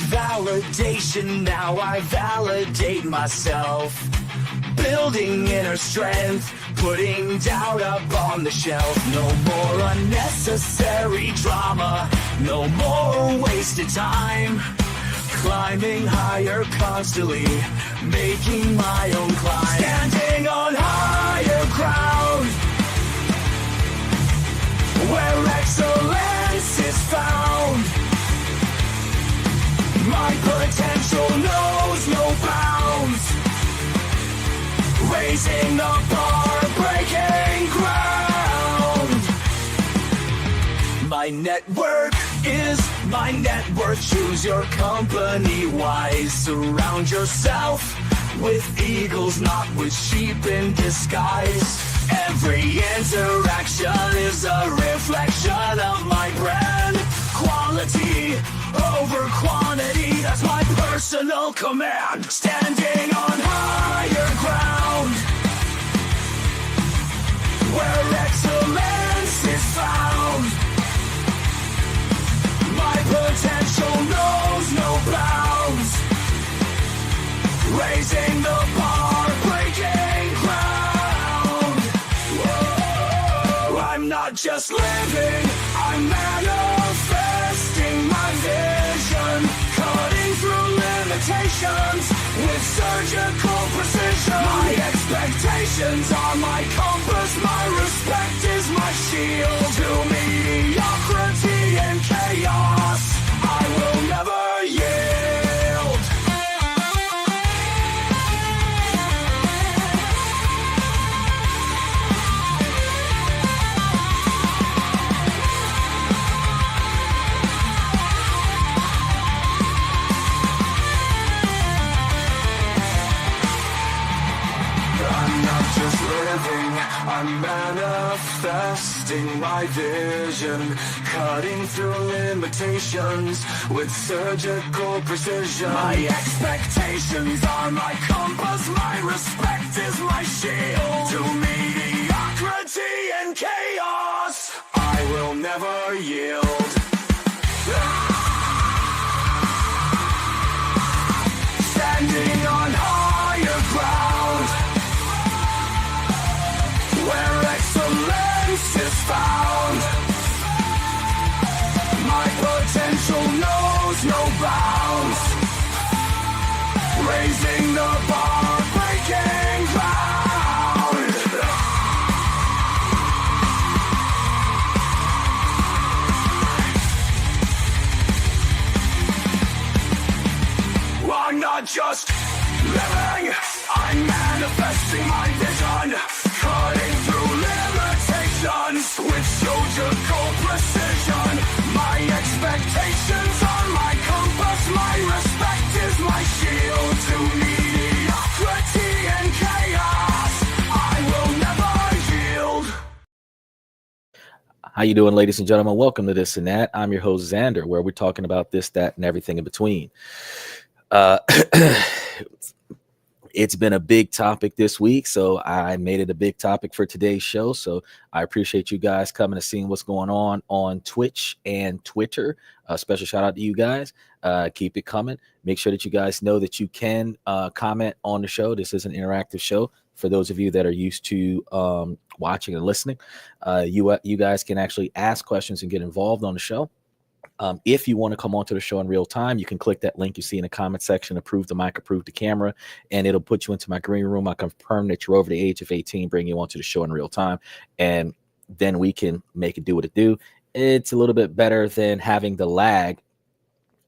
validation, now I validate myself. Building inner strength, putting doubt up on the shelf. No more unnecessary drama, no more wasted time. Climbing higher constantly, making my own climb. Standing on higher ground, where excellence is found. My potential knows no bounds. Raising the bar, breaking ground. My network is my net worth. Choose your company wise. Surround yourself with eagles, not with sheep in disguise. Every interaction is a reflection of my brand. Quality over quantity, that's my personal command. Standing on higher ground, where excellence is found. My potential knows no bounds. Raising the bar, breaking ground. Whoa, I'm not just living, I'm manifesting my vision. Cutting through limitations with surgical precision. My expectations are my compass, my respect is my shield. To mediocrity and chaos, I will never yield. I'm not just living, I'm manifesting my vision. Cutting through limitations with surgical precision. My expectations are my compass, my respect is my shield. To mediocrity and chaos, I will never yield. Standing on higher ground, where excellence is found. My potential knows no bounds. Raising the bar, breaking ground. I'm not just living, I'm manifesting my vision. Cutting through limitations with surgical precision. My expectations are my compass, my respect is my shield. To mediocrity and chaos, I will never yield. How you doing, ladies and gentlemen? Welcome to This and That. I'm your host, Xander, where we're talking about this, that, and everything in between. It's been a big topic this week, so I made it a big topic for today's show. So I appreciate you guys coming and seeing what's going on Twitch and Twitter. Special shout out to you guys. Keep it coming. Make sure that you guys know that you can comment on the show. This is an interactive show. For those of you that are used to watching and listening, you guys can actually ask questions and get involved on the show. If you want to come onto the show in real time, you can click that link you see in the comment section, approve the mic, approve the camera, and it'll put you into my green room. I confirm that you're over the age of 18, bring you onto the show in real time, and then we can make it do what it do. It's a little bit better than having the lag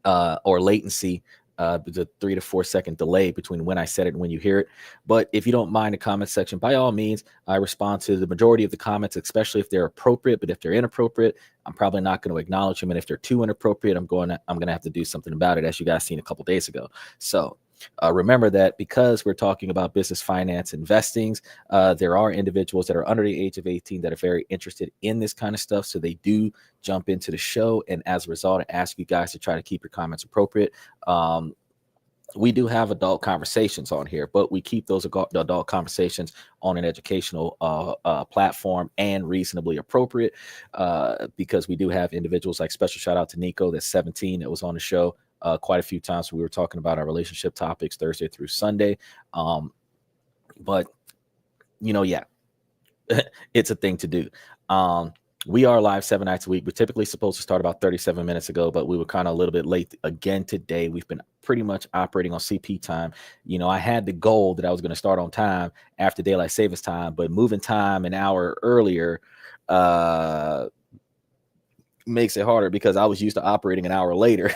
or latency, the 3 to 4 second delay between when I said it and when you hear it. But if you don't mind the comment section, by all means, I respond to the majority of the comments, especially if they're appropriate. But if they're inappropriate, I'm probably not going to acknowledge them. And if they're too inappropriate, I'm going to have to do something about it, as you guys seen a couple days ago. So remember that because we're talking about business, finance, investings, there are individuals that are under the age of 18 that are very interested in this kind of stuff. So they do jump into the show. And as a result, I ask you guys to try to keep your comments appropriate. We do have adult conversations on here, but we keep those adult conversations on an educational platform and reasonably appropriate because we do have individuals like special shout out to Nico, that's 17, that was on the show quite a few times. We were talking about our relationship topics Thursday through Sunday. But, yeah, it's a thing to do. We are live 7 nights a week. We're typically supposed to start about 37 minutes ago, but we were kind of a little bit late again today. We've been pretty much operating on CP time. I had the goal that I was going to start on time after daylight savings time, but moving time an hour earlier makes it harder because I was used to operating an hour later.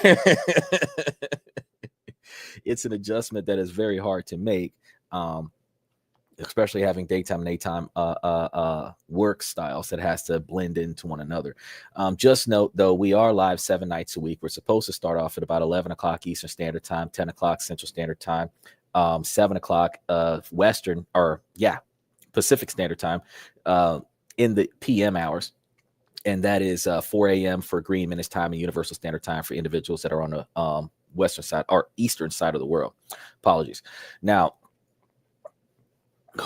It's an adjustment that is very hard to make. Especially having daytime and nighttime work styles that has to blend into one another. Just note, though, we are live 7 nights a week. We're supposed to start off at about 11 o'clock Eastern Standard Time, 10 o'clock Central Standard Time, 7 o'clock Pacific Standard Time in the PM hours. And that is 4 a.m. for Green Minutes Time and Universal Standard Time for individuals that are on the western side or eastern side of the world. Apologies. Now,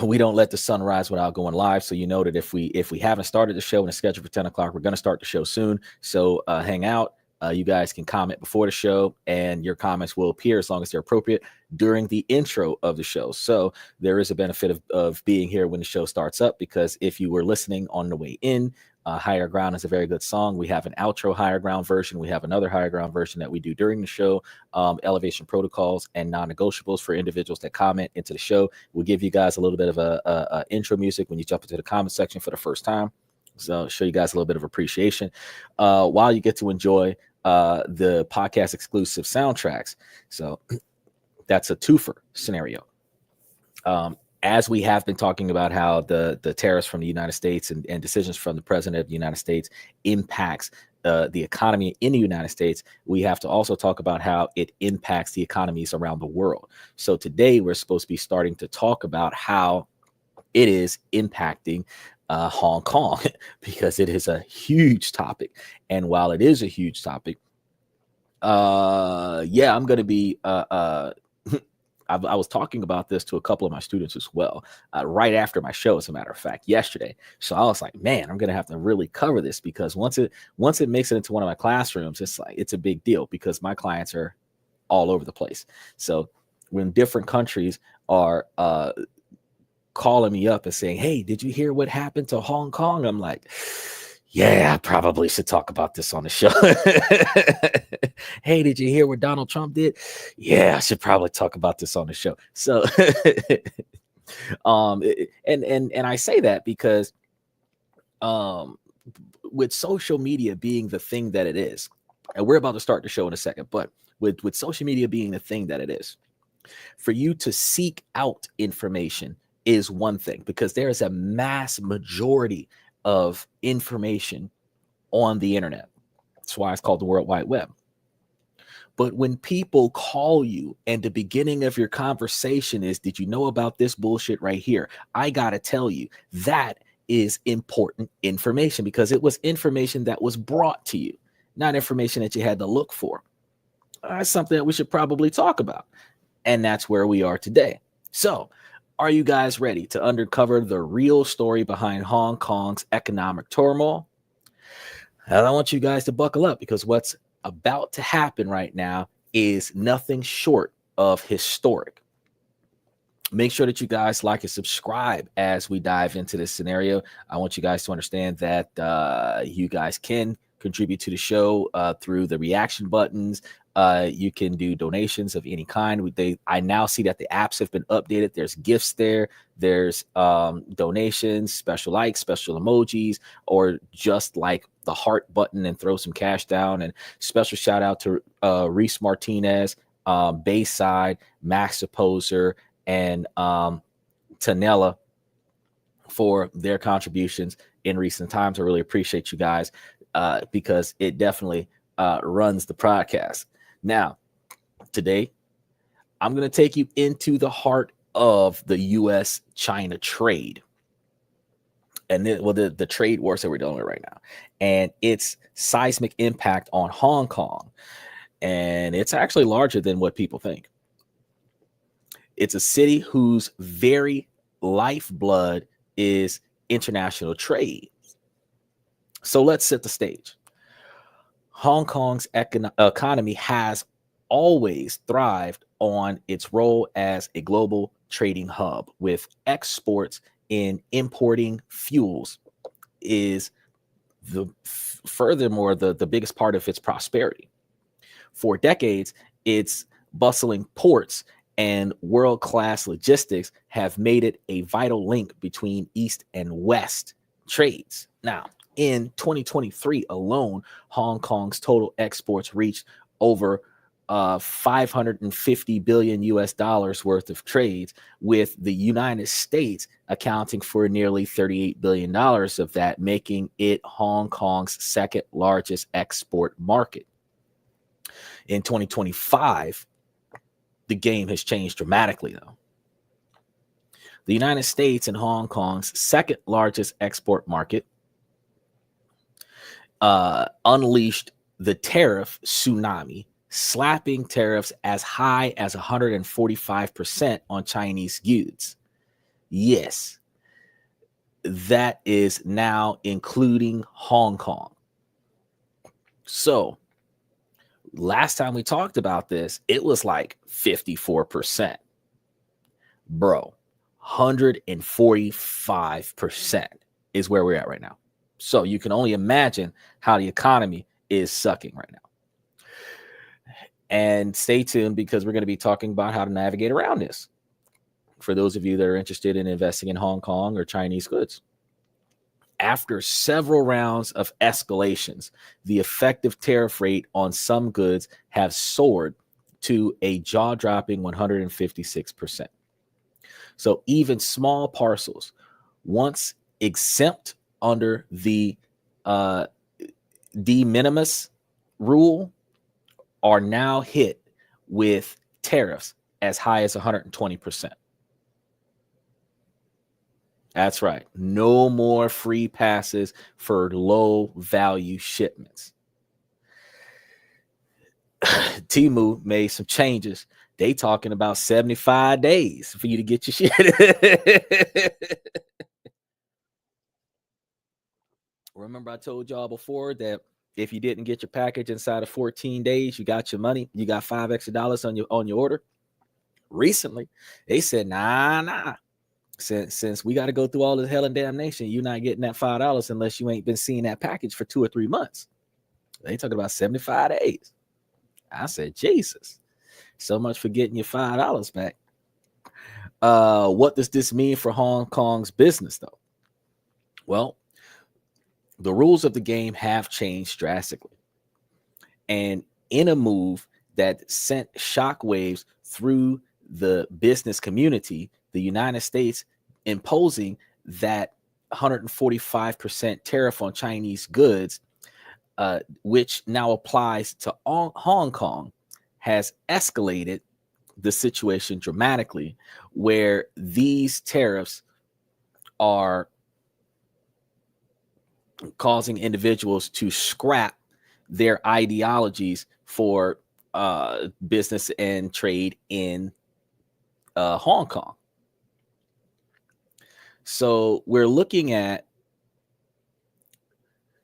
we don't let the sun rise without going live. So that if we haven't started the show and it's scheduled for 10 o'clock, we're going to start the show soon. So hang out. You guys can comment before the show, and your comments will appear as long as they're appropriate during the intro of the show. So there is a benefit of being here when the show starts up, because if you were listening on the way in, Higher Ground is a very good song. We have an outro Higher Ground version. We have another Higher Ground version that we do during the show. Elevation protocols and non-negotiables for individuals that comment into the show. We'll give you guys a little bit of a intro music when you jump into the comment section for the first time. So show you guys a little bit of appreciation while you get to enjoy the podcast exclusive soundtracks. So that's a twofer scenario. As we have been talking about how the tariffs from the United States and decisions from the president of the United States impacts the economy in the United States, we have to also talk about how it impacts the economies around the world. So today we're supposed to be starting to talk about how it is impacting Hong Kong, because it is a huge topic. And while it is a huge topic, I'm going to be I was talking about this to a couple of my students as well, right after my show, as a matter of fact, yesterday. So I was like, man, I'm going to have to really cover this, because once it makes it into one of my classrooms, it's a big deal, because my clients are all over the place. So when different countries are calling me up and saying, hey, did you hear what happened to Hong Kong? I'm like, yeah, I probably should talk about this on the show. Hey, did you hear what Donald Trump did? Yeah, I should probably talk about this on the show. So, and I say that because, with social media being the thing that it is, and we're about to start the show in a second, but with social media being the thing that it is, for you to seek out information is one thing, because there is a mass majority of information on the internet. That's why it's called the World Wide Web. But when people call you and the beginning of your conversation is, did you know about this bullshit right here? I got to tell you, that is important information, because it was information that was brought to you, not information that you had to look for. That's something that we should probably talk about. And that's where we are today. So, are you guys ready to uncover the real story behind Hong Kong's economic turmoil? And I want you guys to buckle up, because what's about to happen right now is nothing short of historic. Make sure that you guys like and subscribe as we dive into this scenario. I want you guys to understand that you guys can contribute to the show through the reaction buttons. You can do donations of any kind. I now see that the apps have been updated. There's gifts there. There's donations, special likes, special emojis, or just like the heart button and throw some cash down. And special shout out to Reese Martinez, Bayside, Max Opposer, and Tanella for their contributions in recent times. I really appreciate you guys because it definitely runs the podcast. Now, today, I'm going to take you into the heart of the U.S.-China trade. And the trade wars that we're dealing with right now, and its seismic impact on Hong Kong. And it's actually larger than what people think. It's a city whose very lifeblood is international trade. So let's set the stage. Hong Kong's economy has always thrived on its role as a global trading hub, with exports in importing fuels is furthermore the biggest part of its prosperity. For decades, its bustling ports and world-class logistics have made it a vital link between East and West trades. Now, in 2023 alone, Hong Kong's total exports reached over 550 billion US dollars worth of trades, with the United States accounting for nearly 38 billion dollars of that, making it Hong Kong's second largest export market. In 2025, the game has changed dramatically, though. The United States and Hong Kong's second largest export market unleashed the tariff tsunami, slapping tariffs as high as 145% on Chinese goods. Yes, that is now including Hong Kong. So last time we talked about this, it was like 54%. Bro, 145% is where we're at right now. So you can only imagine how the economy is sucking right now. And stay tuned, because we're going to be talking about how to navigate around this for those of you that are interested in investing in Hong Kong or Chinese goods. After several rounds of escalations, the effective tariff rate on some goods have soared to a jaw-dropping 156%. So even small parcels, once exempt under the de minimis rule, are now hit with tariffs as high as 120%. That's right. No more free passes for low value shipments. Temu made some changes. They talking about 75 days for you to get your shit. Remember I told y'all before that if you didn't get your package inside of 14 days, you got your money, you got $5 extra on your order. Recently, they said, nah. Since we got to go through all this hell and damnation, you're not getting that $5 unless you ain't been seeing that package for 2 or 3 months. They talking about 75 days. I said, Jesus, so much for getting your $5 back. What does this mean for Hong Kong's business, though? Well, the rules of the game have changed drastically. And in a move that sent shockwaves through the business community, the United States imposing that 145% tariff on Chinese goods, which now applies to Hong Kong, has escalated the situation dramatically, where these tariffs are causing individuals to scrap their ideologies for business and trade in Hong Kong. So we're looking at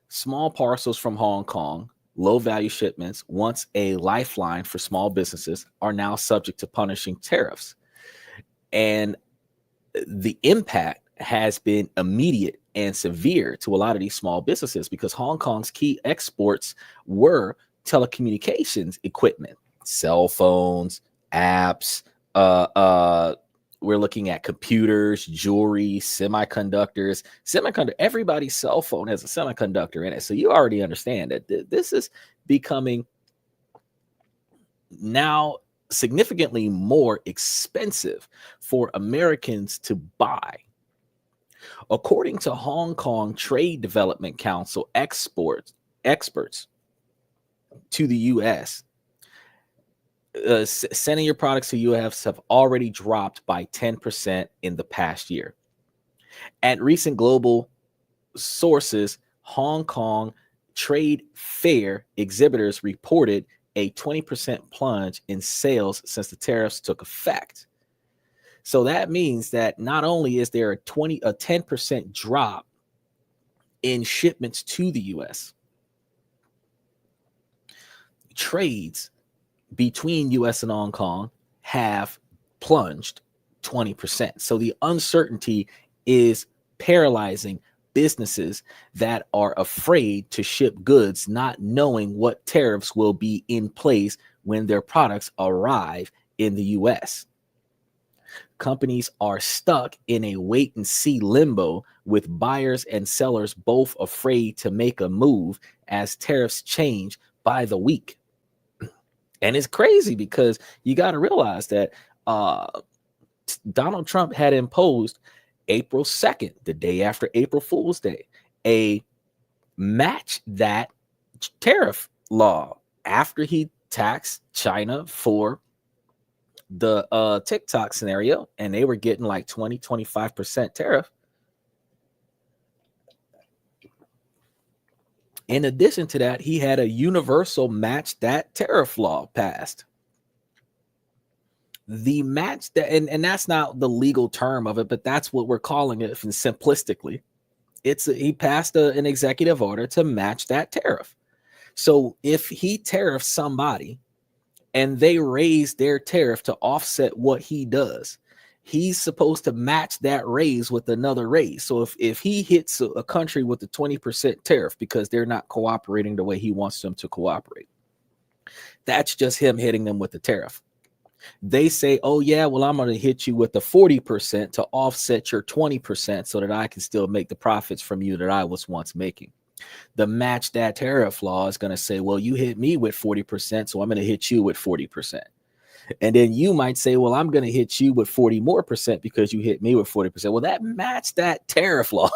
small parcels from Hong Kong, low value shipments, once a lifeline for small businesses, are now subject to punishing tariffs. And the impact has been immediate and severe to a lot of these small businesses, because Hong Kong's key exports were telecommunications equipment, cell phones, apps. We're looking at computers, jewelry, semiconductors. Everybody's cell phone has a semiconductor in it. So you already understand that this is becoming now significantly more expensive for Americans to buy. According to Hong Kong Trade Development Council experts to the U.S., sending your products to U.S. have already dropped by 10% in the past year. At recent global sources, Hong Kong Trade Fair exhibitors reported a 20% plunge in sales since the tariffs took effect. So that means that not only is there a 10% drop in shipments to the U.S., trades between US and Hong Kong have plunged 20%. So the uncertainty is paralyzing businesses that are afraid to ship goods, not knowing what tariffs will be in place when their products arrive in the US. Companies are stuck in a wait and see limbo, with buyers and sellers both afraid to make a move as tariffs change by the week. And it's crazy because you got to realize that Donald Trump had imposed April 2nd, the day after April Fool's Day, a match that tariff law after he taxed China for the TikTok scenario, and they were getting like 20-25% tariff. In addition to that, he had a universal match that tariff law passed. The match that, and that's not the legal term of it, but that's what we're calling it simplistically. He passed an executive order to match that tariff. So if he tariffs somebody and they raise their tariff to offset what he does, he's supposed to match that raise with another raise. So if he hits a country with a 20% tariff because they're not cooperating the way he wants them to cooperate, that's just him hitting them with the tariff. They say, oh yeah, well, I'm going to hit you with the 40% to offset your 20% so that I can still make the profits from you that I was once making. The match that tariff law is going to say, well, you hit me with 40%, so I'm going to hit you with 40%. And then you might say, well, I'm going to hit you with 40% more because you hit me with 40%. Well, that match that tariff law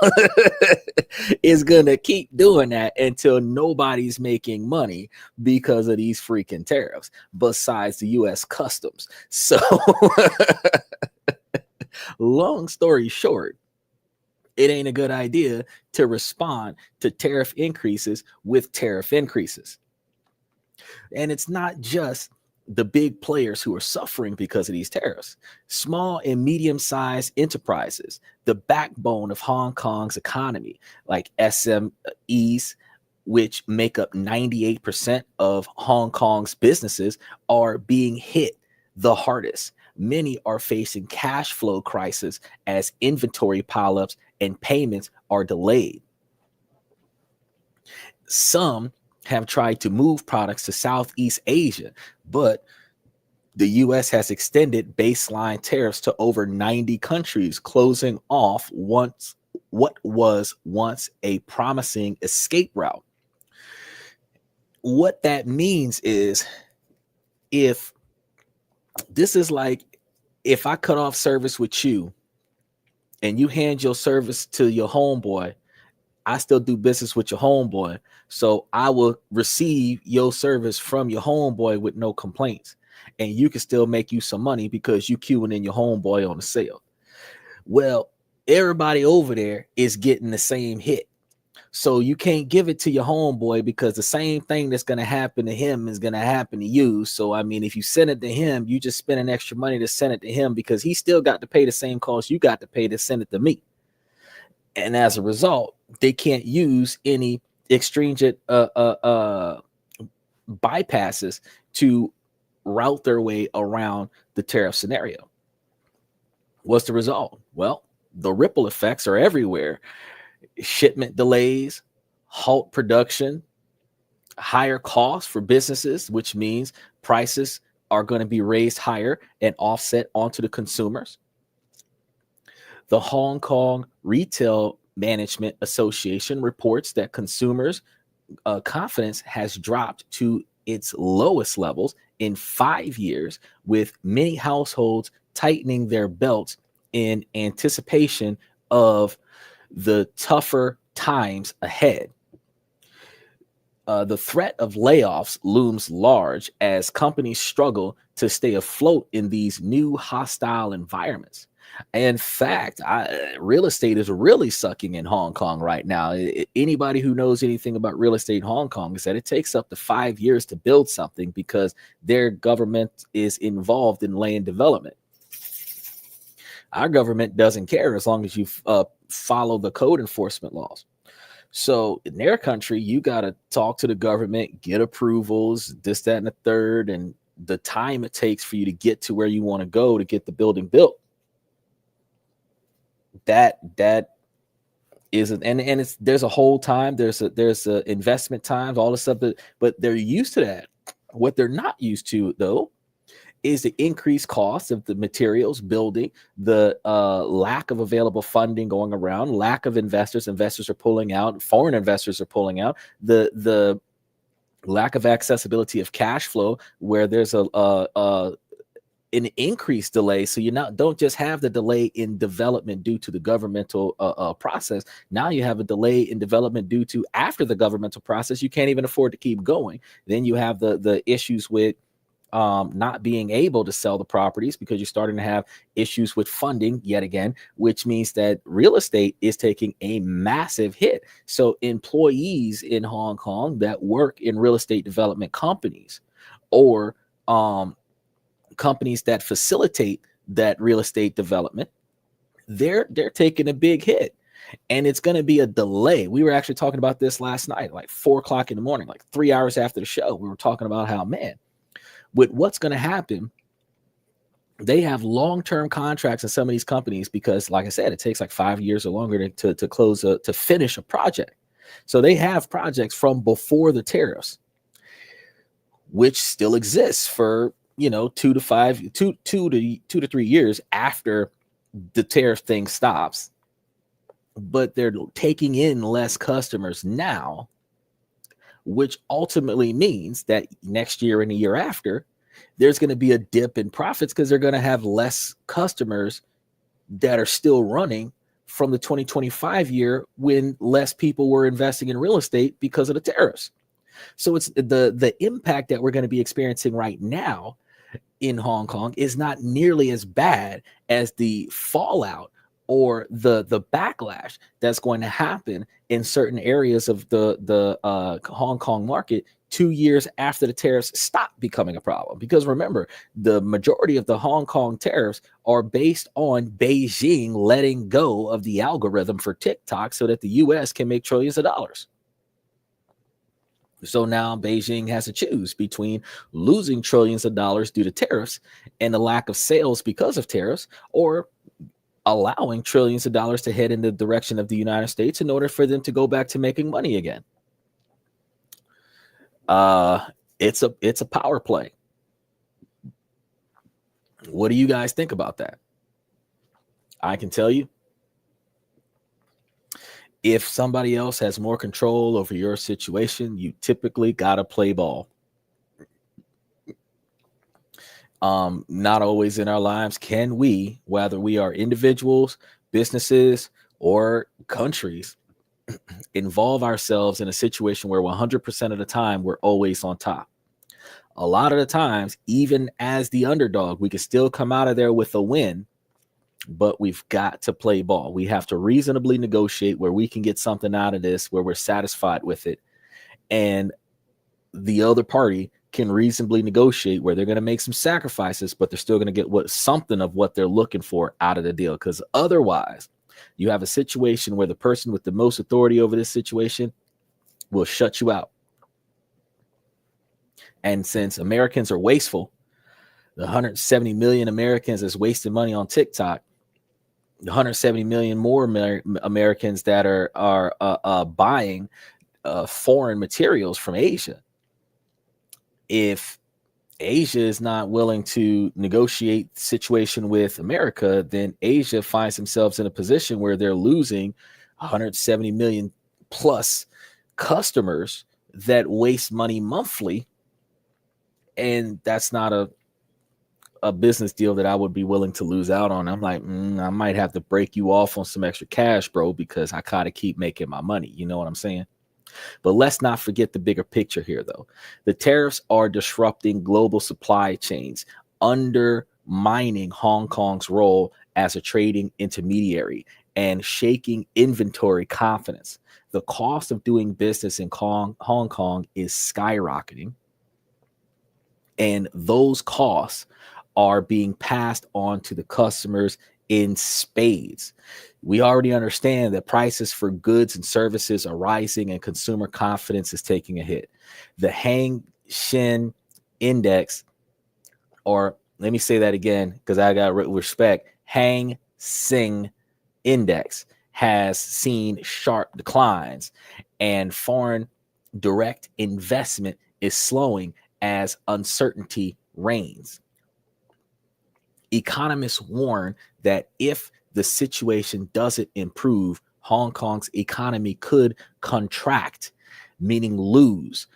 is going to keep doing that until nobody's making money because of these freaking tariffs besides the U.S. customs. So long story short, it ain't a good idea to respond to tariff increases with tariff increases. And it's not just the big players who are suffering because of these tariffs. Small and medium-sized enterprises, the backbone of Hong Kong's economy, like SMEs, which make up 98% of Hong Kong's businesses, are being hit the hardest. Many are facing cash flow crisis as inventory pileups and payments are delayed. Some have tried to move products to Southeast Asia, but the U.S. has extended baseline tariffs to over 90 countries, closing off what was once a promising escape route. What that means is, if I cut off service with you and you hand your service to your homeboy, I still do business with your homeboy, so I will receive your service from your homeboy with no complaints, and you can still make you some money because you queuing in your homeboy on the sale. Well, everybody over there is getting the same hit, so you can't give it to your homeboy because the same thing that's going to happen to him is going to happen to you. So I mean, if you send it to him, you just spending extra money to send it to him because he still got to pay the same cost you got to pay to send it to me. And as a result, they can't use any stringent bypasses to route their way around the tariff scenario. What's the result? Well, the ripple effects are everywhere. Shipment delays, halt production, higher costs for businesses, which means prices are going to be raised higher and offset onto the consumers. The Hong Kong Retail Management Association reports that consumers' confidence has dropped to its lowest levels in 5 years, with many households tightening their belts in anticipation of the tougher times ahead. The threat of layoffs looms large as companies struggle to stay afloat in these new hostile environments. In fact, real estate is really sucking in Hong Kong right now. Anybody who knows anything about real estate in Hong Kong is that it takes up to 5 years to build something because their government is involved in land development. Our government doesn't care as long as you follow the code enforcement laws. So in their country, you got to talk to the government, get approvals, this, that, and the third, and the time it takes for you to get to where you want to go to get the building built, that is and it's there's a whole time, there's a investment times, all this stuff, but they're used to that. What they're not used to though is the increased cost of the materials building, the lack of available funding going around, lack of investors are pulling out, foreign investors are pulling out, the lack of accessibility of cash flow, where there's an increased delay. So you don't just have the delay in development due to the governmental process. Now you have a delay in development due to, after the governmental process, you can't even afford to keep going. Then you have the issues with not being able to sell the properties because you're starting to have issues with funding yet again, which means that real estate is taking a massive hit. So employees in Hong Kong that work in real estate development companies, or companies that facilitate that real estate development, they're taking a big hit. And it's going to be a delay. We were actually talking about this last night, like 4 o'clock in the morning, like 3 hours after the show. We were talking about how, man, with what's going to happen, they have long-term contracts in some of these companies because, like I said, it takes like 5 years or longer to close to finish a project. So they have projects from before the tariffs, which still exists for 2 to 3 years after the tariff thing stops. But they're taking in less customers now, which ultimately means that next year and the year after, there's going to be a dip in profits because they're going to have less customers that are still running from the 2025 year when less people were investing in real estate because of the tariffs. So it's the impact that we're going to be experiencing right now in Hong Kong is not nearly as bad as the fallout or the backlash that's going to happen in certain areas of the Hong Kong market 2 years after the tariffs stop becoming a problem. Because remember, the majority of the Hong Kong tariffs are based on Beijing letting go of the algorithm for TikTok so that the US can make trillions of dollars. So now Beijing has to choose between losing trillions of dollars due to tariffs and the lack of sales because of tariffs, or allowing trillions of dollars to head in the direction of the United States in order for them to go back to making money again. It's a power play. What do you guys think about that? I can tell you, if somebody else has more control over your situation, you typically gotta play ball. Not always in our lives can we, whether we are individuals, businesses, or countries, involve ourselves in a situation where 100% of the time we're always on top. A lot of the times, even as the underdog, we can still come out of there with a win, but we've got to play ball. We have to reasonably negotiate where we can get something out of this, where we're satisfied with it, and the other party can reasonably negotiate where they're going to make some sacrifices, but they're still going to get something of what they're looking for out of the deal. Because otherwise, you have a situation where the person with the most authority over this situation will shut you out. And since Americans are wasteful, the 170 million Americans that's wasting money on TikTok, the 170 million more Americans that are buying foreign materials from Asia. If Asia is not willing to negotiate the situation with America, then Asia finds themselves in a position where they're losing 170 million plus customers that waste money monthly. And that's not a business deal that I would be willing to lose out on. I'm like, I might have to break you off on some extra cash, bro, because I gotta keep making my money. You know what I'm saying? But let's not forget the bigger picture here, though. The tariffs are disrupting global supply chains, undermining Hong Kong's role as a trading intermediary, and shaking inventory confidence. The cost of doing business in Hong Kong is skyrocketing, and those costs are being passed on to the customers in spades. We already understand that prices for goods and services are rising and consumer confidence is taking a hit. The Hang Seng Index or let me say that again because I got respect. Hang Seng Index has seen sharp declines, and foreign direct investment is slowing as uncertainty reigns. Economists warn that if the situation doesn't improve, Hong Kong's economy could contract, meaning lose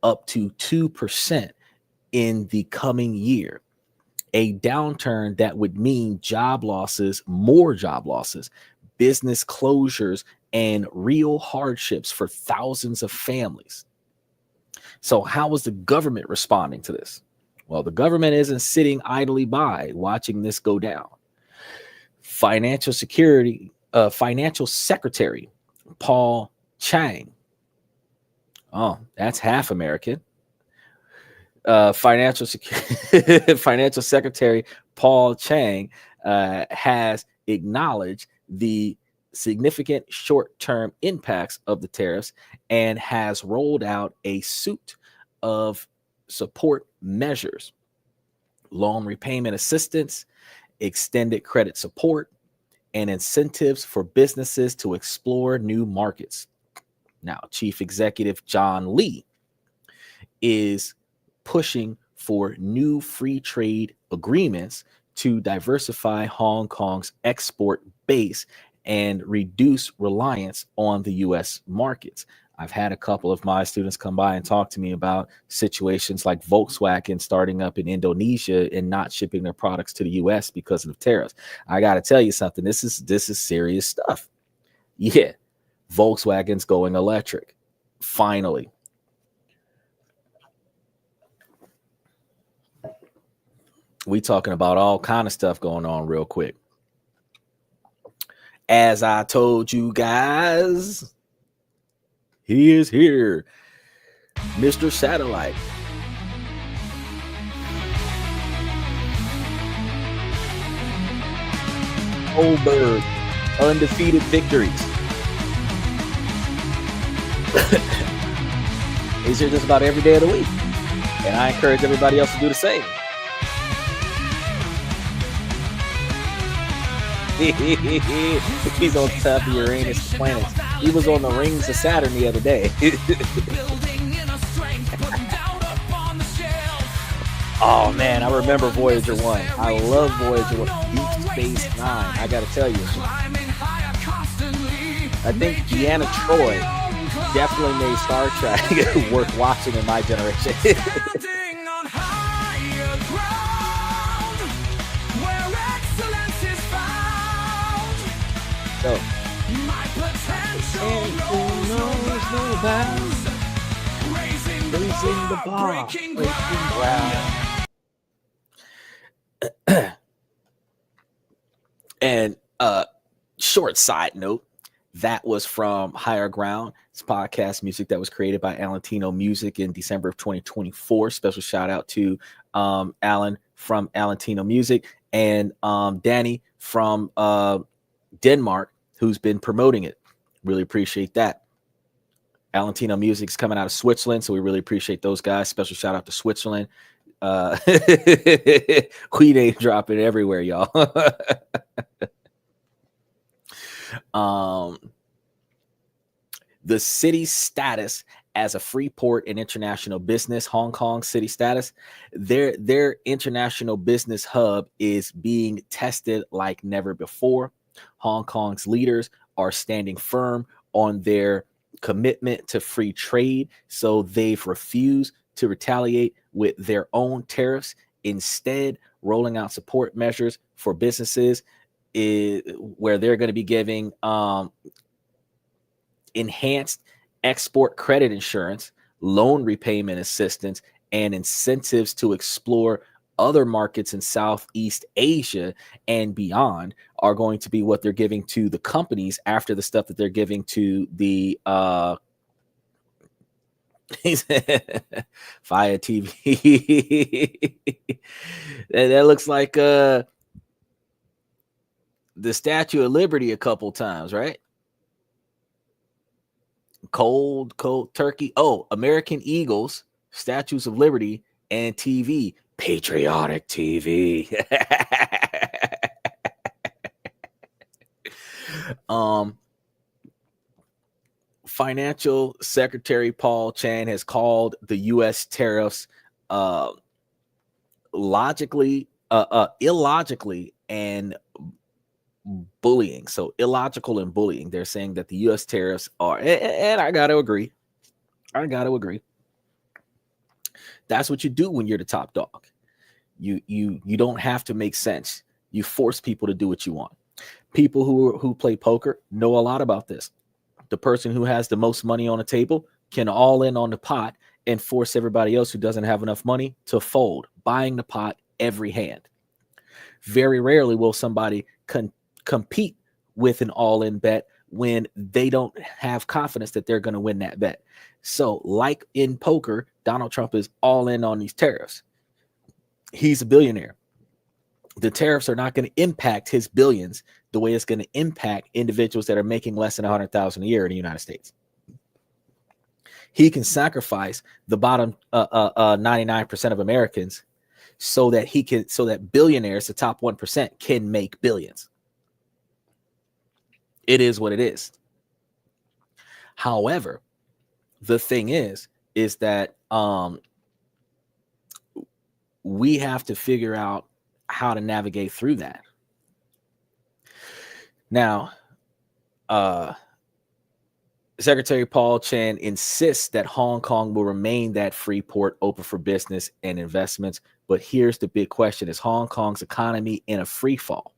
up to 2% in the coming year. A downturn that would mean job losses, more job losses, business closures, and real hardships for thousands of families. So how is the government responding to this? Well, the government isn't sitting idly by watching this go down. Financial Secretary Paul Chang. Oh, that's half American. Financial Secretary Paul Chang has acknowledged the significant short-term impacts of the tariffs and has rolled out a suite of support measures: loan repayment assistance, extended credit support, and incentives for businesses to explore new markets. Now, Chief Executive John Lee is pushing for new free trade agreements to diversify Hong Kong's export base and reduce reliance on the U.S. markets. I've had a couple of my students come by and talk to me about situations like Volkswagen starting up in Indonesia and not shipping their products to the U.S. because of tariffs. I got to tell you something. This is serious stuff. Yeah, Volkswagen's going electric. Finally. We talking about all kind of stuff going on real quick. As I told you guys, he is here, Mr. Satellite. Goldberg, undefeated victories. He's here just about every day of the week, and I encourage everybody else to do the same. He's on top of Uranus planets. He was on the rings of Saturn the other day. Oh man, I remember Voyager 1. I love Voyager 1. Deep Space Nine. I gotta tell you, I think Deanna Troi definitely made Star Trek worth watching in my generation. So, my potential knows no bounds. Raising the bar, breaking ground. And short side note, that was from Higher Ground. It's podcast music that was created by alanito.music in December of 2024. Special shout out to Alan from alanito.music and Danny from Denmark, who's been promoting it. Really appreciate that. alanito.music is coming out of Switzerland, so we really appreciate those guys. Special shout out to Switzerland. We name dropping everywhere, y'all. The city's status as a free port and international business, Hong Kong city status, their international business hub is being tested like never before. Hong Kong's leaders are standing firm on their commitment to free trade, so they've refused to retaliate with their own tariffs, instead rolling out support measures for businesses where they're going to be giving enhanced export credit insurance, loan repayment assistance, and incentives to explore other markets in Southeast Asia and beyond are going to be what they're giving to the companies after the stuff that they're giving to the Fire TV. That looks like the Statue of Liberty a couple times, right? Cold turkey. Oh, American Eagles, Statues of Liberty, and TV patriotic TV. Financial Secretary Paul Chan has called the U.S. tariffs illogically and bullying. So illogical and bullying. They're saying that the U.S. tariffs are, and I got to agree. That's what you do when you're the top dog. You don't have to make sense. You force people to do what you want. People who play poker know a lot about this. The person who has the most money on the table can all in on the pot and force everybody else who doesn't have enough money to fold, buying the pot every hand. Very rarely will somebody compete with an all-in bet when they don't have confidence that they're going to win that bet. So like in poker, Donald Trump is all in on these tariffs. He's a billionaire. The tariffs are not going to impact his billions the way it's going to impact individuals that are making less than $100,000 a year in the United States. He can sacrifice the bottom 99% of Americans so that billionaires, the top 1%, can make billions. It is what it is. However, the thing is that we have to figure out how to navigate through that. Now, Secretary Paul Chan insists that Hong Kong will remain that free port open for business and investments. But here's the big question: is Hong Kong's economy in a free fall?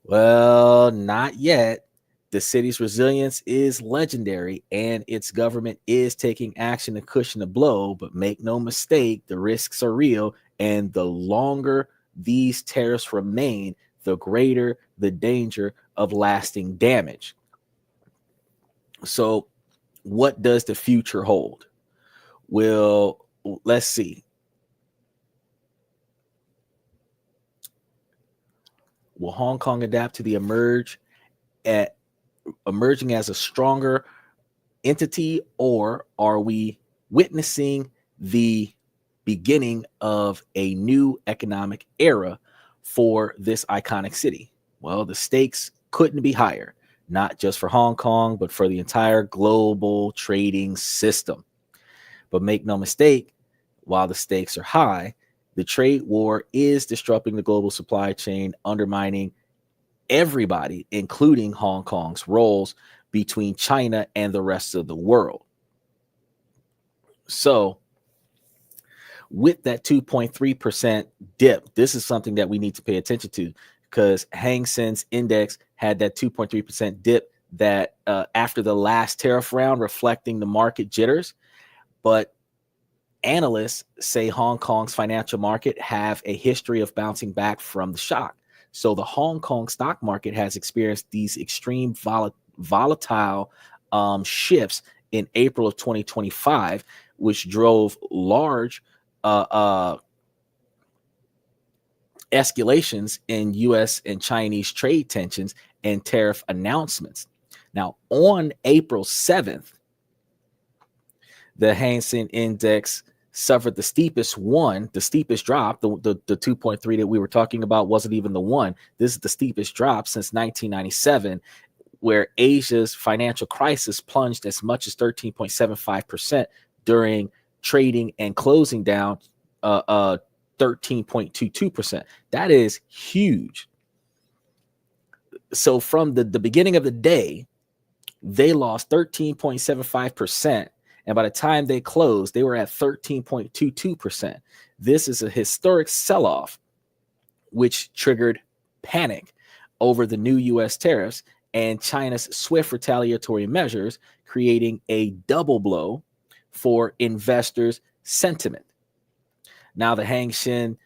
Well, not yet. The city's resilience is legendary, and its government is taking action to cushion the blow. But make no mistake, the risks are real, and the longer these tariffs remain, the greater the danger of lasting damage. So what does the future hold? Well, let's see. Will Hong Kong adapt to the emerging as a stronger entity, or are we witnessing the beginning of a new economic era for this iconic city? Well, the stakes couldn't be higher, not just for Hong Kong, but for the entire global trading system. But make no mistake, while the stakes are high, the trade war is disrupting the global supply chain, undermining everybody, including Hong Kong's roles between China and the rest of the world. So with that 2.3% dip, this is something that we need to pay attention to, because Hang Sen's index had that 2.3% dip that after the last tariff round, reflecting the market jitters. But analysts say Hong Kong's financial market have a history of bouncing back from the shock. So the Hong Kong stock market has experienced these extreme volatile shifts in April of 2025, which drove large escalations in U.S. and Chinese trade tensions and tariff announcements. Now, on April 7th, the Hang Seng Index suffered the steepest drop. The 2.3 that we were talking about wasn't even the one. This is the steepest drop since 1997, where Asia's financial crisis plunged as much as 13.75% during trading and closing down 13.22%. That is huge. So from the beginning of the day, they lost 13.75%. And by the time they closed, they were at 13.22%. This is a historic sell-off, which triggered panic over the new U.S. tariffs and China's swift retaliatory measures, creating a double blow for investors' sentiment. Now, the Hang Seng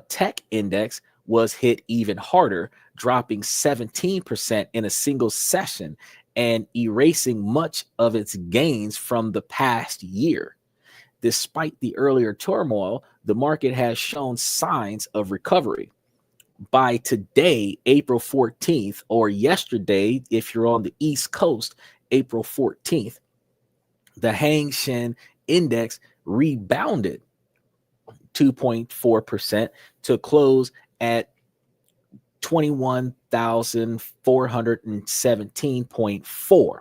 Tech Index was hit even harder, dropping 17% in a single session and erasing much of its gains from the past year. Despite the earlier turmoil, the market has shown signs of recovery. By today, April 14th, or yesterday, if you're on the East Coast, April 14th, the Hang Seng Index rebounded 2.4% to close at 21,417.4,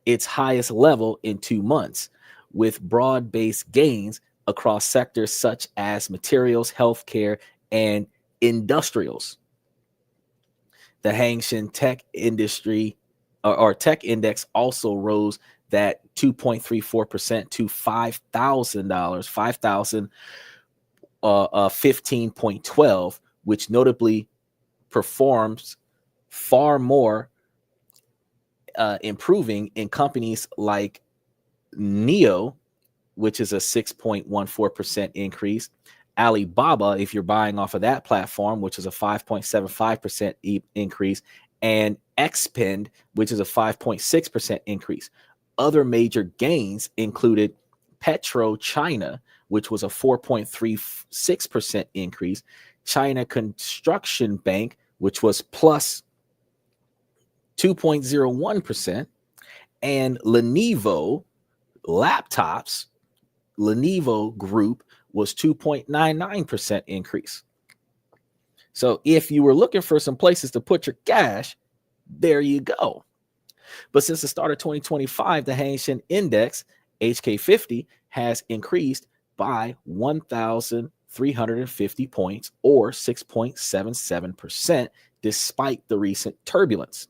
its highest level in 2 months, with broad-based gains across sectors such as materials, healthcare, and industrials. The Hang Seng Tech Industry or Tech Index also rose that 2.34% to $5,000, 5,015.12, which notably performs far more, improving in companies like Neo, which is a 6.14% increase. Alibaba, if you're buying off of that platform, which is a 5.75% increase, and Xpend, which is a 5.6% increase. Other major gains included Petro China, which was a 4.36% increase, China Construction Bank, which was plus 2.01%, and Lenovo laptops, Lenovo Group, was 2.99% increase. So if you were looking for some places to put your cash, there you go. But since the start of 2025, the Hang Seng Index, HK50, has increased by 1,350 points, or 6.77%, despite the recent turbulence.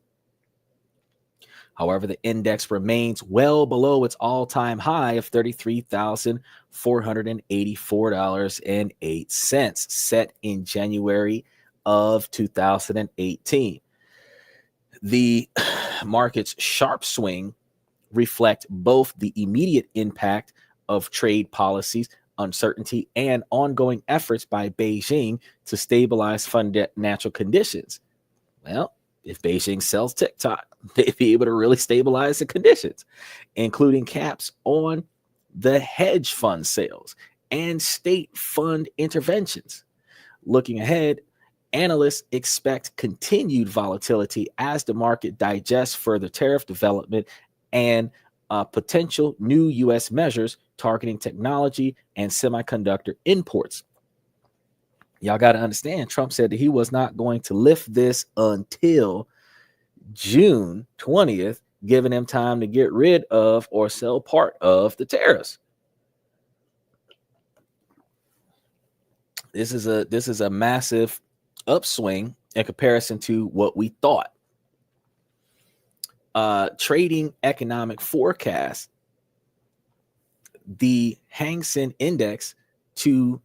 However, the index remains well below its all-time high of $33,484.08, set in January of 2018. The market's sharp swing reflect both the immediate impact of trade policies, uncertainty, and ongoing efforts by Beijing to stabilize financial conditions. Well, if Beijing sells TikTok, they'd be able to really stabilize the conditions, including caps on the hedge fund sales and state fund interventions. Looking ahead, analysts expect continued volatility as the market digests further tariff development and potential new U.S. measures targeting technology and semiconductor imports. Y'all got to understand, Trump said that he was not going to lift this until June 20th, giving him time to get rid of or sell part of the tariffs. This is a massive upswing in comparison to what we thought. Trading economic forecast, the Hang Seng Index to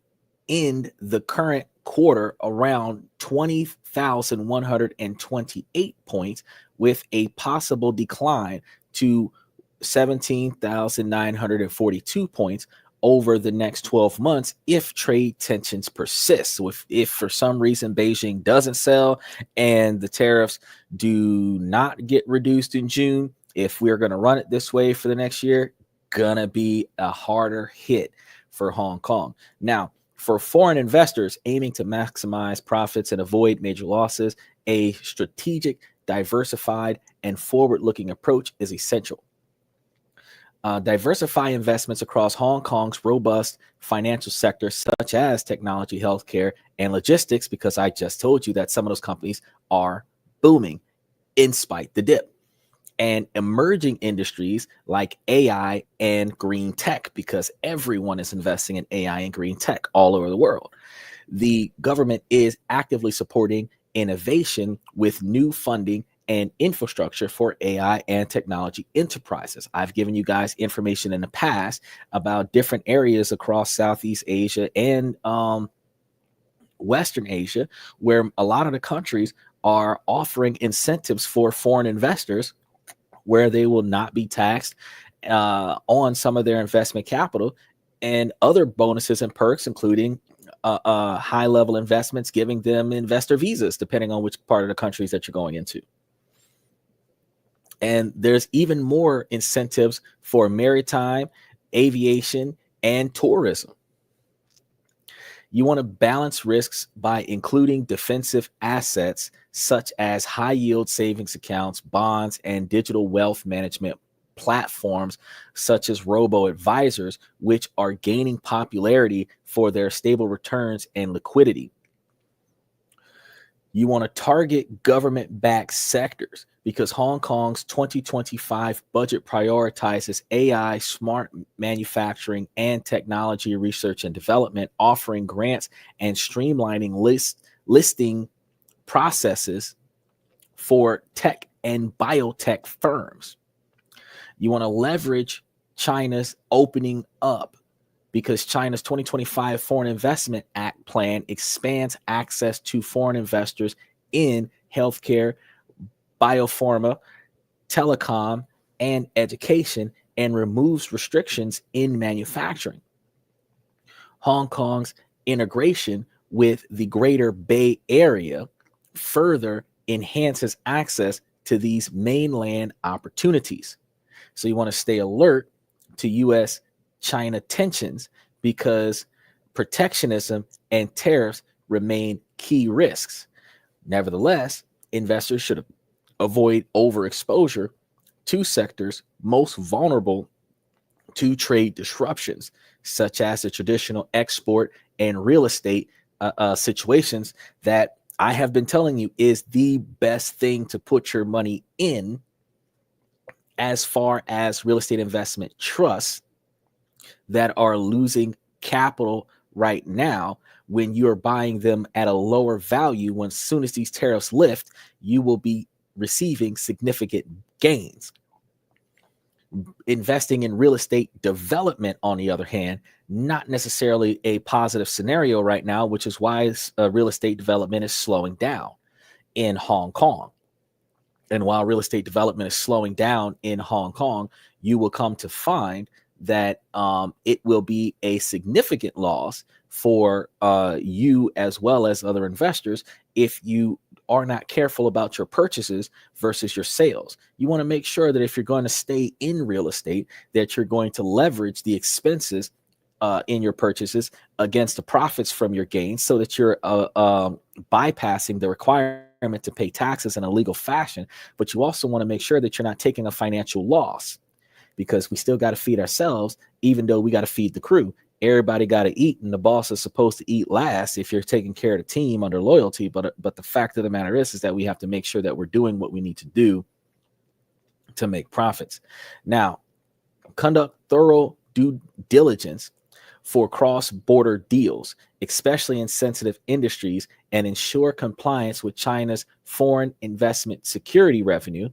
end the current quarter around 20,128 points, with a possible decline to 17,942 points over the next 12 months if trade tensions persist. So if for some reason Beijing doesn't sell and the tariffs do not get reduced in June, if we're going to run it this way for the next year, gonna be a harder hit for Hong Kong. Now, for foreign investors aiming to maximize profits and avoid major losses, a strategic, diversified, and forward-looking approach is essential. Diversify investments across Hong Kong's robust financial sector, such as technology, healthcare, and logistics, because I just told you that some of those companies are booming in spite the dip. And emerging industries like AI and green tech, because everyone is investing in AI and green tech all over the world. The government is actively supporting innovation with new funding and infrastructure for AI and technology enterprises. I've given you guys information in the past about different areas across Southeast Asia and Western Asia, where a lot of the countries are offering incentives for foreign investors where they will not be taxed on some of their investment capital, and other bonuses and perks, including high-level investments, giving them investor visas, depending on which part of the countries that you're going into. And there's even more incentives for maritime, aviation, and tourism. You want to balance risks by including defensive assets such as high-yield savings accounts, bonds, and digital wealth management platforms such as robo-advisors, which are gaining popularity for their stable returns and liquidity. You want to target government-backed sectors because Hong Kong's 2025 budget prioritizes AI, smart manufacturing, and technology research and development, offering grants and streamlining listing processes for tech and biotech firms. You want to leverage China's opening up because China's 2025 Foreign Investment Act plan expands access to foreign investors in healthcare, biopharma, telecom, and education, and removes restrictions in manufacturing. Hong Kong's integration with the Greater Bay Area further enhances access to these mainland opportunities. So you want to stay alert to U.S.-China tensions because protectionism and tariffs remain key risks. Nevertheless, investors should avoid overexposure to sectors most vulnerable to trade disruptions, such as the traditional export and real estate situations that I have been telling you is the best thing to put your money in as far as real estate investment trusts that are losing capital right now. When you're buying them at a lower value, when as soon as these tariffs lift, you will be receiving significant gains. Investing in real estate development, on the other hand, not necessarily a positive scenario right now, which is why real estate development is slowing down in Hong Kong. And while real estate development is slowing down in Hong Kong, you will come to find that it will be a significant loss for you as well as other investors if you are not careful about your purchases versus your sales. You want to make sure that if you're going to stay in real estate, that you're going to leverage the expenses in your purchases against the profits from your gains so that you're bypassing the requirement to pay taxes in a legal fashion. But you also want to make sure that you're not taking a financial loss, because we still got to feed ourselves, even though we got to feed the crew. Everybody got to eat, and the boss is supposed to eat last if you're taking care of the team under loyalty. But the fact of the matter is that we have to make sure that we're doing what we need to do to make profits. Now, conduct thorough due diligence for cross-border deals, especially in sensitive industries, and ensure compliance with China's foreign investment security revenue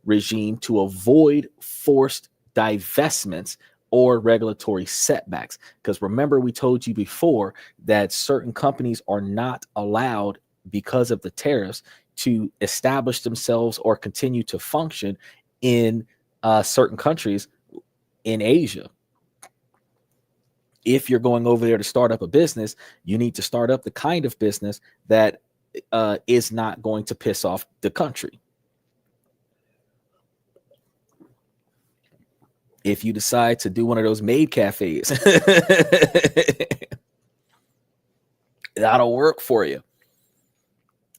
regime to avoid forced divestments or regulatory setbacks. Because remember, we told you before that certain companies are not allowed, because of the tariffs, to establish themselves or continue to function in certain countries in Asia. If you're going over there to start up a business, you need to start up the kind of business that is not going to piss off the country. If you decide to do one of those maid cafes, that'll work for you.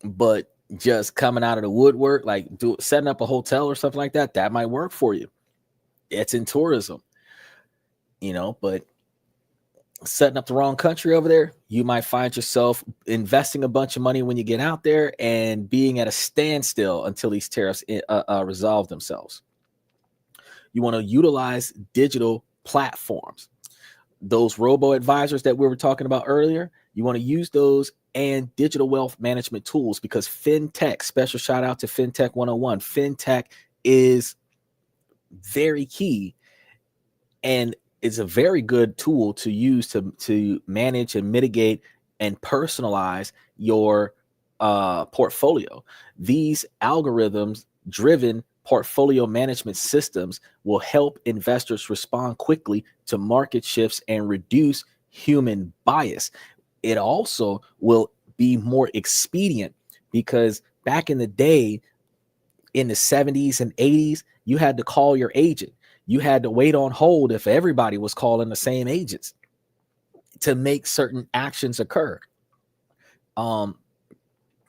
But just coming out of the woodwork, like setting up a hotel or something like that, that might work for you. It's in tourism, but setting up the wrong country over there, you might find yourself investing a bunch of money when you get out there and being at a standstill until these tariffs resolve themselves. You want to utilize digital platforms. Those robo-advisors that we were talking about earlier, you want to use those and digital wealth management tools, because fintech, special shout out to Fintech 101. Fintech is very key and is a very good tool to use to manage and mitigate and personalize your portfolio. These algorithms driven portfolio management systems will help investors respond quickly to market shifts and reduce human bias. It also will be more expedient, because back in the day, in the 70s and 80s, you had to call your agent. You had to wait on hold if everybody was calling the same agents to make certain actions occur.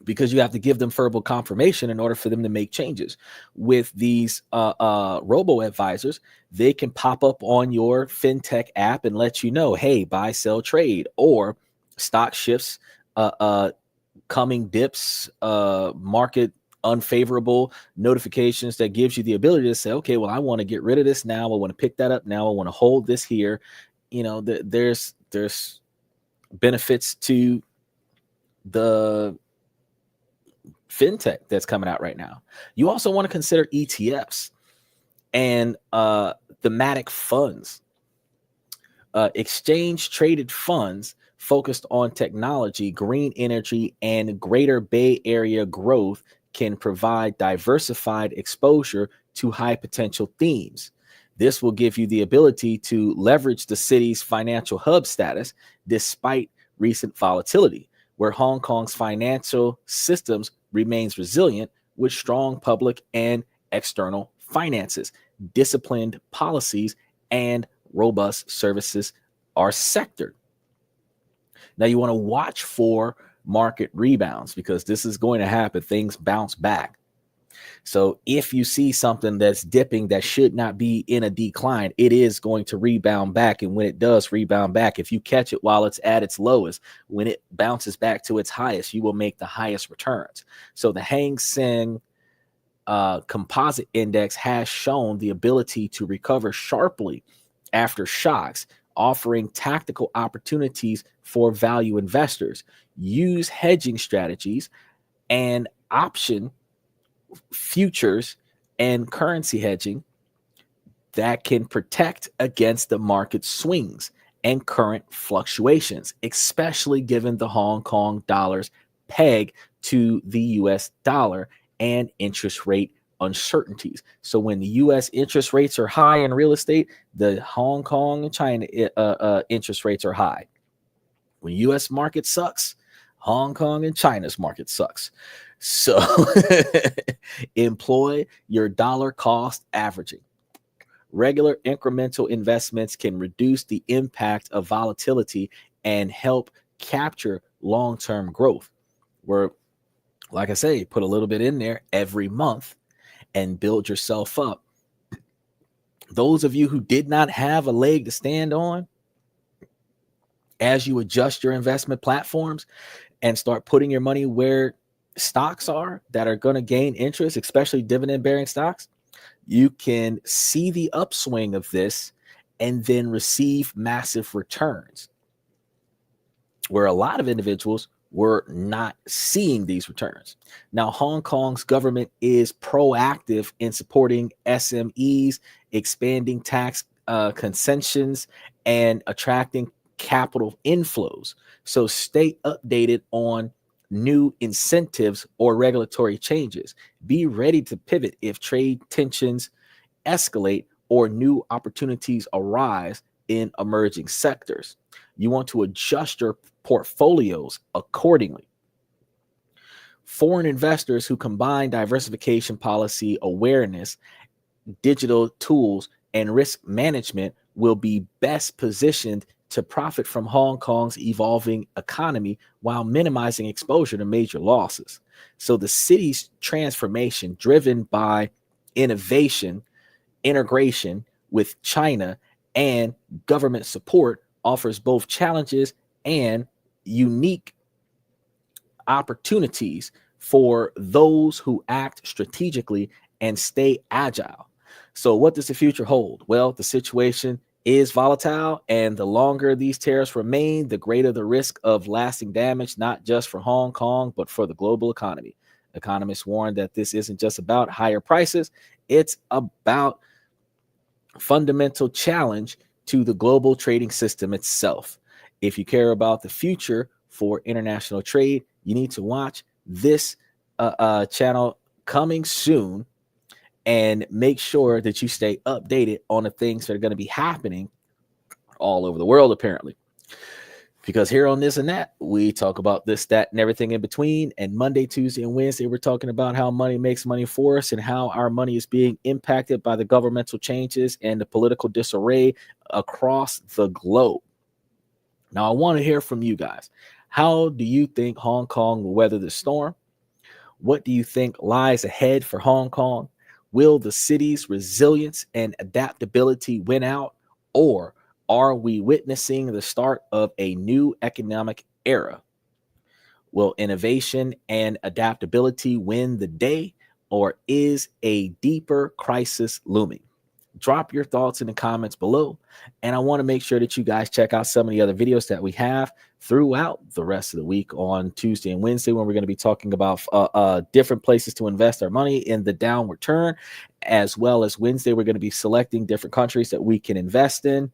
because you have to give them verbal confirmation in order for them to make changes. With these robo advisors, they can pop up on your fintech app and let you know, hey, buy, sell, trade, or stock shifts, coming dips, market unfavorable notifications, that gives you the ability to say, okay, well, I want to get rid of this now. I want to pick that up now. I want to hold this here. You know, there's benefits to the fintech that's coming out right now. You also want to consider ETFs and thematic funds, exchange traded funds focused on technology, green energy, and greater Bay Area growth can provide diversified exposure to high potential themes. This will give you the ability to leverage the city's financial hub status despite recent volatility, where Hong Kong's financial systems remains resilient with strong public and external finances, disciplined policies, and robust services are sectored. Now you want to watch for market rebounds, because this is going to happen. Things bounce back. So if you see something that's dipping that should not be in a decline, it is going to rebound back. And when it does rebound back, if you catch it while it's at its lowest, when it bounces back to its highest, you will make the highest returns. So the Hang Seng composite index has shown the ability to recover sharply after shocks, offering tactical opportunities for value investors. Use hedging strategies and option futures and currency hedging that can protect against the market swings and current fluctuations, especially given the Hong Kong dollar's peg to the US dollar and interest rate uncertainties. So when the US interest rates are high in real estate, the Hong Kong and China interest rates are high. When US market sucks, Hong Kong and China's market sucks. So employ your dollar cost averaging. Regular incremental investments can reduce the impact of volatility and help capture long-term growth. Where, like I say, put a little bit in there every month and build yourself up. Those of you who did not have a leg to stand on, as you adjust your investment platforms and start putting your money where stocks are that are going to gain interest, especially dividend bearing stocks, you can see the upswing of this and then receive massive returns, where a lot of individuals were not seeing these returns. Now, Hong Kong's government is proactive in supporting SMEs, expanding tax concessions, and attracting capital inflows. So stay updated on new incentives or regulatory changes. Be ready to pivot if trade tensions escalate or new opportunities arise in emerging sectors. You want to adjust your portfolios accordingly. Foreign investors who combine diversification policy awareness, digital tools, and risk management will be best positioned to profit from Hong Kong's evolving economy while minimizing exposure to major losses. So the city's transformation, driven by innovation, integration with China, and government support, offers both challenges and unique opportunities for those who act strategically and stay agile. So what does the future hold? Well, the situation is volatile, and the longer these tariffs remain, the greater the risk of lasting damage, not just for Hong Kong, but for the global economy. Economists warn that this isn't just about higher prices, it's about fundamental challenge to the global trading system itself. If you care about the future for international trade, you need to watch this channel coming soon, and make sure that you stay updated on the things that are going to be happening all over the world, apparently. Because here on This and That, we talk about this, that, and everything in between. And Monday, Tuesday, and Wednesday, we're talking about how money makes money for us and how our money is being impacted by the governmental changes and the political disarray across the globe. Now, I want to hear from you guys. How do you think Hong Kong will weather the storm? What do you think lies ahead for Hong Kong? Will the city's resilience and adaptability win out, or are we witnessing the start of a new economic era? Will innovation and adaptability win the day, or is a deeper crisis looming? Drop your thoughts in the comments below. And I want to make sure that you guys check out some of the other videos that we have throughout the rest of the week on Tuesday and Wednesday, when we're going to be talking about different places to invest our money in the downward turn, as well as Wednesday, we're going to be selecting different countries that we can invest in.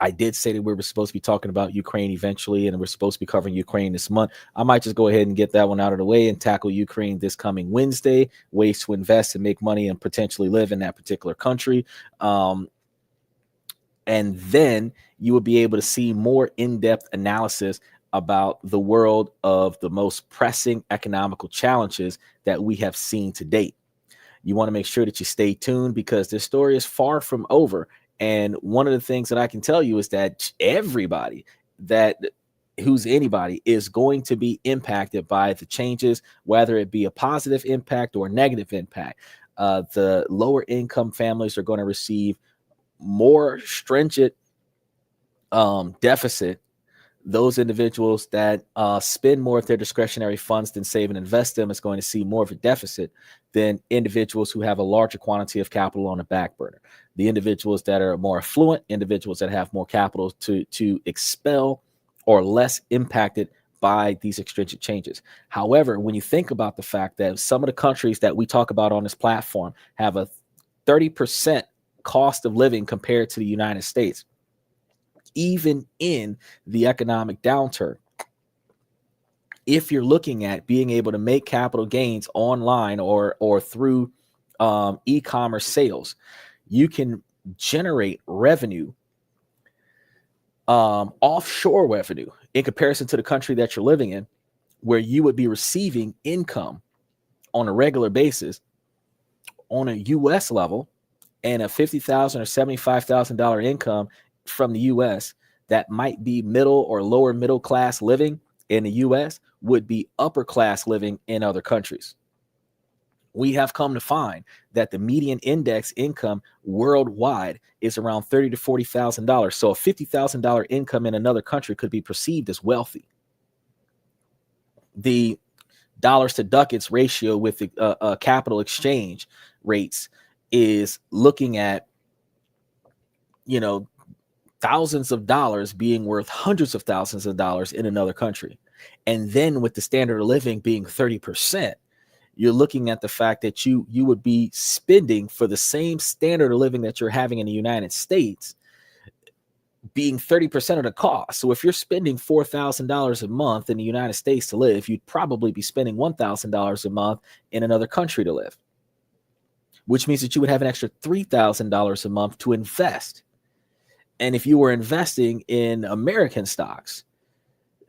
I did say that we were supposed to be talking about Ukraine eventually, and we're supposed to be covering Ukraine this month. I might just go ahead and get that one out of the way and tackle Ukraine this coming Wednesday, ways to invest and make money and potentially live in that particular country. And then you will be able to see more in-depth analysis about the world of the most pressing economical challenges that we have seen to date. You want to make sure that you stay tuned, because this story is far from over. And one of the things that I can tell you is that everybody who's anybody is going to be impacted by the changes, whether it be a positive impact or a negative impact. The lower income families are going to receive more stringent deficit. Those individuals that spend more of their discretionary funds than save and invest them is going to see more of a deficit than individuals who have a larger quantity of capital on the back burner. The individuals that are more affluent, individuals that have more capital to expel, or less impacted by these extrinsic changes. However, when you think about the fact that some of the countries that we talk about on this platform have a 30% cost of living compared to the United States, even in the economic downturn, if you're looking at being able to make capital gains online or through e-commerce sales, you can generate revenue, offshore revenue, in comparison to the country that you're living in, where you would be receiving income on a regular basis on a U.S. level, and a $50,000 or $75,000 income from the U.S. that might be middle or lower middle class living in the U.S. would be upper class living in other countries. We have come to find that the median index income worldwide is around $30,000 to $40,000. So a $50,000 income in another country could be perceived as wealthy. The dollars to ducats ratio with the capital exchange rates is looking at, thousands of dollars being worth hundreds of thousands of dollars in another country. And then with the standard of living being 30%, you're looking at the fact that you would be spending for the same standard of living that you're having in the United States being 30% of the cost. So if you're spending $4,000 a month in the United States to live, you'd probably be spending $1,000 a month in another country to live, which means that you would have an extra $3,000 a month to invest. And if you were investing in American stocks,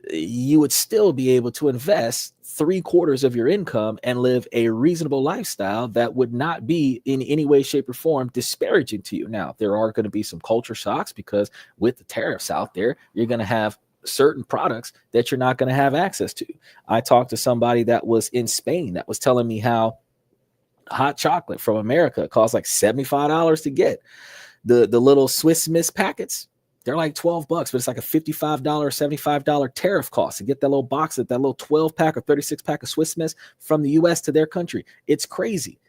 you would still be able to invest 3/4 of your income and live a reasonable lifestyle that would not be in any way, shape, or form disparaging to you. Now, there are going to be some culture shocks, because with the tariffs out there, you're going to have certain products that you're not going to have access to. I talked to somebody that was in Spain that was telling me how hot chocolate from America costs like $75 to get. The little Swiss Miss packets, they're like $12, but it's like a $55, $75 tariff cost to get that little box, that little 12-pack or 36-pack of Swiss Miss from the US to their country. It's crazy.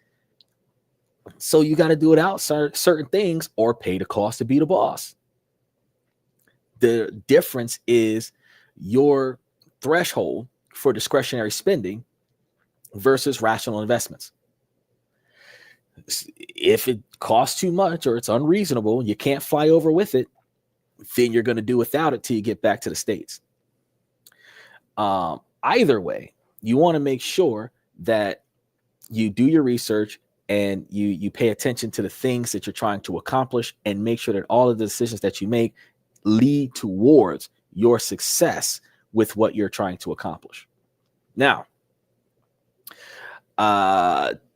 So you got to do it out certain things, or pay the cost to be the boss. The difference is your threshold for discretionary spending versus rational investments. If it costs too much or it's unreasonable, you can't fly over with it, then you're going to do without it till you get back to the States. Either way, you want to make sure that you do your research and you pay attention to the things that you're trying to accomplish, and make sure that all of the decisions that you make lead towards your success with what you're trying to accomplish. Now,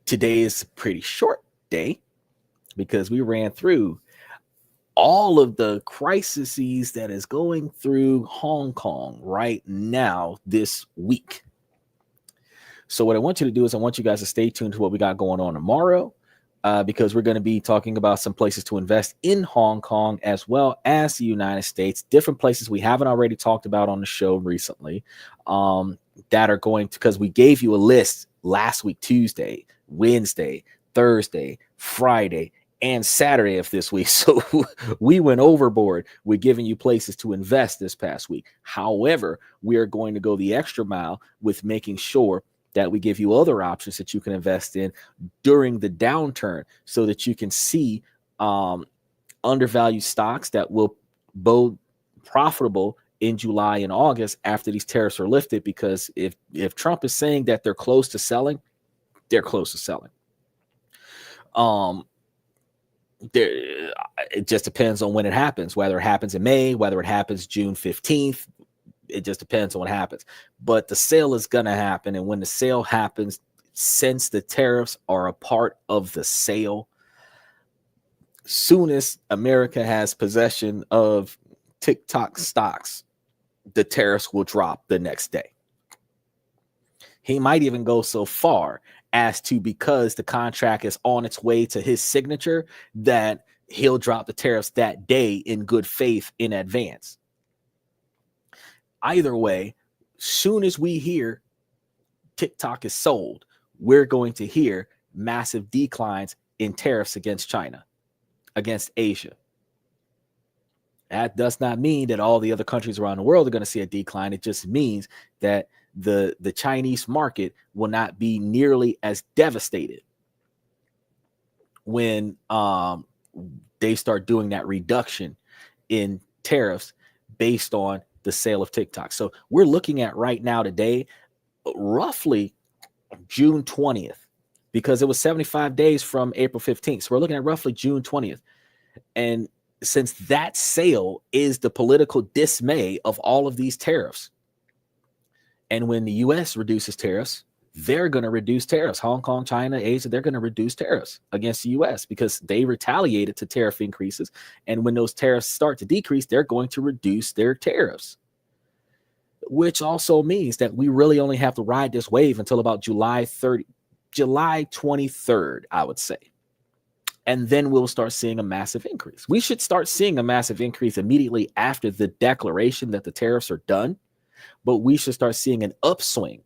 today is a pretty short day, because we ran through all of the crises that is going through Hong Kong right now this week. So what I want you to do is I want you guys to stay tuned to what we got going on tomorrow, because we're going to be talking about some places to invest in Hong Kong as well as the United States, different places we haven't already talked about on the show recently, that are going to, because we gave you a list last week, Tuesday, Wednesday, Thursday, Friday, and Saturday of this week. So we went overboard with giving you places to invest this past week. However, we are going to go the extra mile with making sure that we give you other options that you can invest in during the downturn so that you can see undervalued stocks that will bode profitable in July and August after these tariffs are lifted. Because if Trump is saying that they're close to selling, they're close to selling. It just depends on when it happens, whether it happens in May, whether it happens June 15th. It just depends on what happens. But the sale is going to happen. And when the sale happens, since the tariffs are a part of the sale, soon as America has possession of TikTok stocks, the tariffs will drop the next day. He might even go so far as to, because the contract is on its way to his signature, that he'll drop the tariffs that day in good faith in advance. Either way, soon as we hear TikTok is sold, we're going to hear massive declines in tariffs against China, against Asia. That does not mean that all the other countries around the world are going to see a decline. It just means that the Chinese market will not be nearly as devastated when they start doing that reduction in tariffs based on the sale of TikTok. So we're looking at right now today, roughly June 20th, because it was 75 days from April 15th. So we're looking at roughly June 20th. And since that sale is the political dismay of all of these tariffs, and when the U.S. reduces tariffs, they're going to reduce tariffs. Hong Kong, China, Asia, they're going to reduce tariffs against the U.S. because they retaliated to tariff increases. And when those tariffs start to decrease, they're going to reduce their tariffs, which also means that we really only have to ride this wave until about July 23rd, I would say. And then we'll start seeing a massive increase. We should start seeing a massive increase immediately after the declaration that the tariffs are done. But we should start seeing an upswing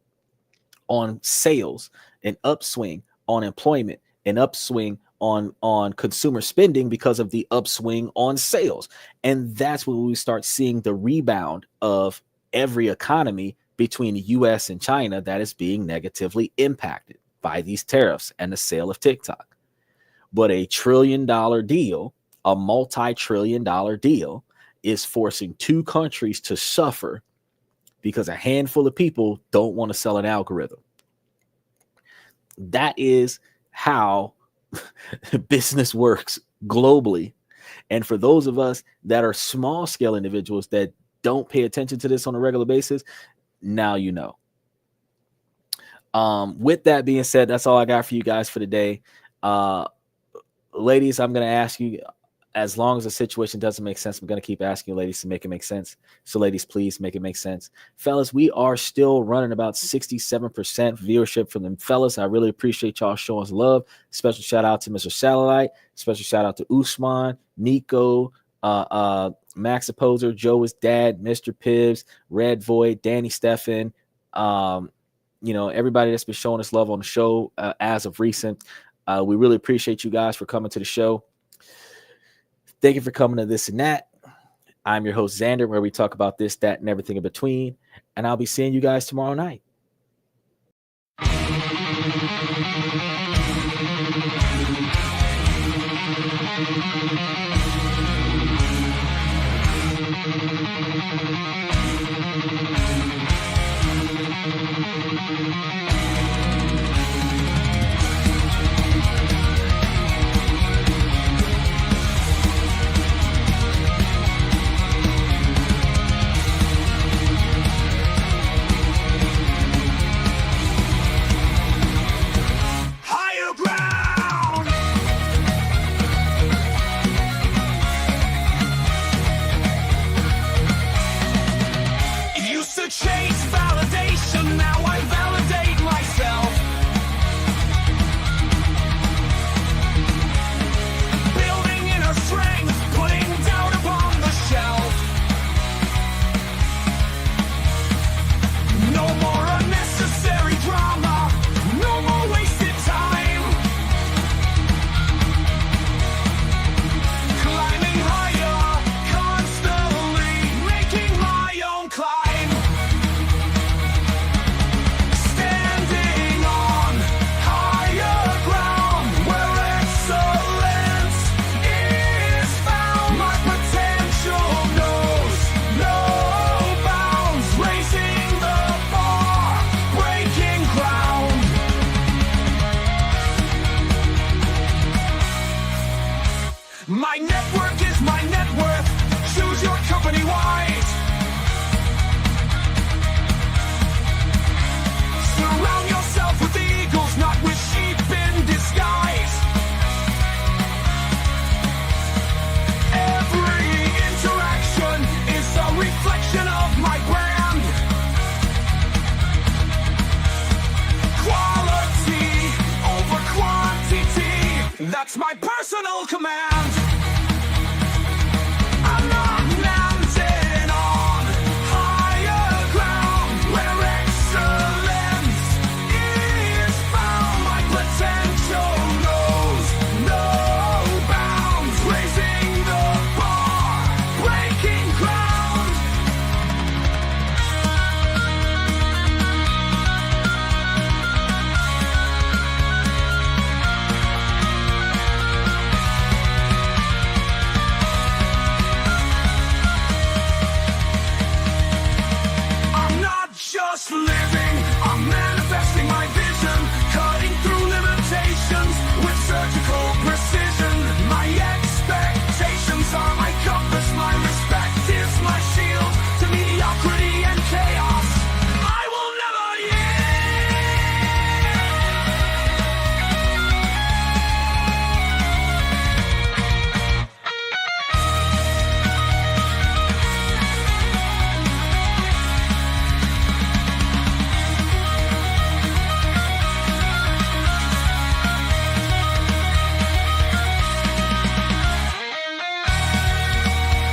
on sales, an upswing on employment, an upswing on consumer spending because of the upswing on sales. And that's when we start seeing the rebound of every economy between the US and China that is being negatively impacted by these tariffs and the sale of TikTok. But a $1 trillion deal, a multi-trillion-dollar deal, is forcing two countries to suffer because a handful of people don't want to sell an algorithm. That is how business works globally. And for those of us that are small scale individuals that don't pay attention to this on a regular basis, now you know. With that being said, that's all I got for you guys for today. Ladies, I'm going to ask you, as long as the situation doesn't make sense, I'm going to keep asking you ladies to make it make sense. So ladies, please make it make sense. Fellas, we are still running about 67% viewership from them fellas. I really appreciate y'all showing us love. Special shout out to Mr. Satellite. Special shout out to Usman, Nico, Max Opposer, Joe is Dad, Mr. Pibbs, Red Void, Danny Steffen, everybody that's been showing us love on the show as of recent. We really appreciate you guys for coming to the show. Thank you for coming to This and That. I'm your host, Xander, where we talk about this, that, and everything in between. And I'll be seeing you guys tomorrow night. Higher ground. Used to chase validation, now I validate My network is my net worth. Choose your company wise. Surround yourself with eagles, not with sheep in disguise. Every interaction is a reflection of my brand. Quality over quantity, that's my personal command. I'm not mounted on higher ground where excellence is found. My potential knows no bounds, raising the bar, breaking ground. I'm not just living, I'm manifesting my vision, cutting through limitations with surgical precision. My expectations are my compass, my respect is my shield to mediocrity and chaos. I will never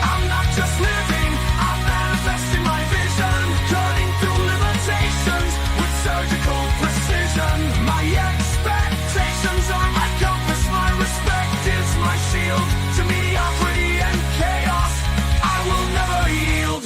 I'm not just living, I'm manifesting my vision, cutting through limitations with surgical precision. My expectations are my compass, my respect is my shield to mediocrity and chaos. I will never yield.